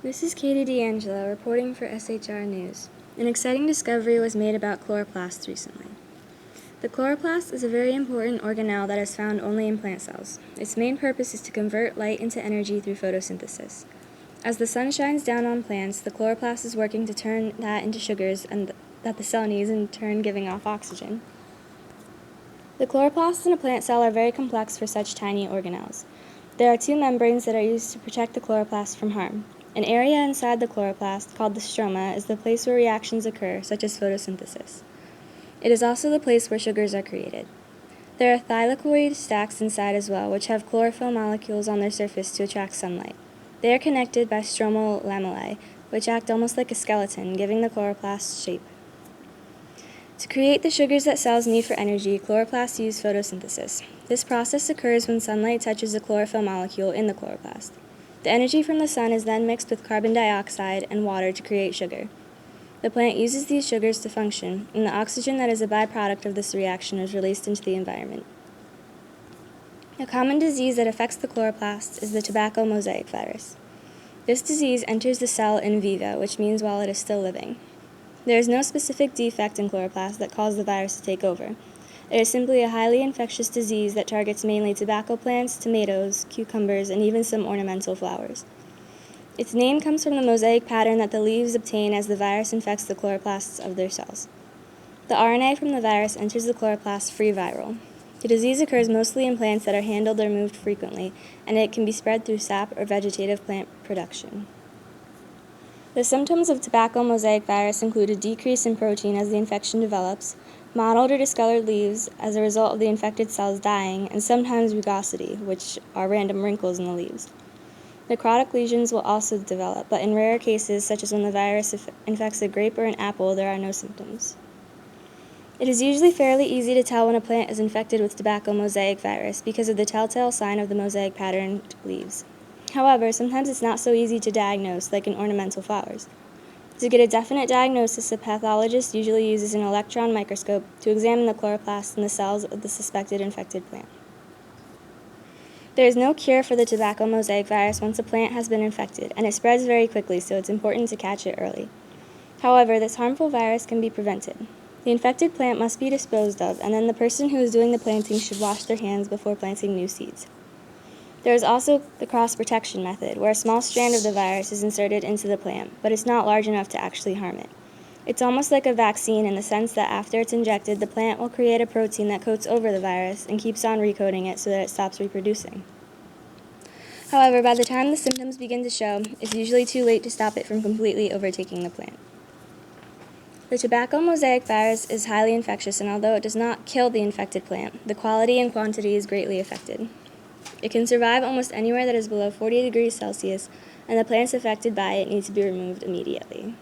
This is Katie D'Angelo reporting for SHR News. An exciting discovery was made about chloroplasts recently. The chloroplast is a very important organelle that is found only in plant cells. Its main purpose is to convert light into energy through photosynthesis. As the sun shines down on plants, the chloroplast is working to turn that into sugars that the cell needs, in turn giving off oxygen. The chloroplasts in a plant cell are very complex for such tiny organelles. There are two membranes that are used to protect the chloroplast from harm. An area inside the chloroplast, called the stroma, is the place where reactions occur, such as photosynthesis. It is also the place where sugars are created. There are thylakoid stacks inside as well, which have chlorophyll molecules on their surface to attract sunlight. They are connected by stromal lamellae, which act almost like a skeleton, giving the chloroplast shape. To create the sugars that cells need for energy, chloroplasts use photosynthesis. This process occurs when sunlight touches a chlorophyll molecule in the chloroplast. The energy from the sun is then mixed with carbon dioxide and water to create sugar. The plant uses these sugars to function, and the oxygen that is a byproduct of this reaction is released into the environment. A common disease that affects the chloroplasts is the tobacco mosaic virus. This disease enters the cell in vivo, which means while it is still living. There is no specific defect in chloroplasts that causes the virus to take over. It is simply a highly infectious disease that targets mainly tobacco plants, tomatoes, cucumbers, and even some ornamental flowers. Its name comes from the mosaic pattern that the leaves obtain as the virus infects the chloroplasts of their cells. The RNA from the virus enters the chloroplast free viral. The disease occurs mostly in plants that are handled or moved frequently, and it can be spread through sap or vegetative plant production. The symptoms of tobacco mosaic virus include a decrease in protein as the infection develops, mottled or discolored leaves as a result of the infected cells dying, and sometimes rugosity, which are random wrinkles in the leaves. Necrotic lesions will also develop, but in rare cases, such as when the virus infects a grape or an apple, there are no symptoms. It is usually fairly easy to tell when a plant is infected with tobacco mosaic virus because of the telltale sign of the mosaic patterned leaves. However, sometimes it's not so easy to diagnose, like in ornamental flowers. To get a definite diagnosis, a pathologist usually uses an electron microscope to examine the chloroplasts in the cells of the suspected infected plant. There is no cure for the tobacco mosaic virus once a plant has been infected, and it spreads very quickly, so it's important to catch it early. However, this harmful virus can be prevented. The infected plant must be disposed of, and then the person who is doing the planting should wash their hands before planting new seeds. There is also the cross-protection method, where a small strand of the virus is inserted into the plant, but it's not large enough to actually harm it. It's almost like a vaccine in the sense that after it's injected, the plant will create a protein that coats over the virus and keeps on recoating it so that it stops reproducing. However, by the time the symptoms begin to show, it's usually too late to stop it from completely overtaking the plant. The tobacco mosaic virus is highly infectious, and although it does not kill the infected plant, the quality and quantity is greatly affected. It can survive almost anywhere that is below 40 degrees Celsius, and the plants affected by it need to be removed immediately.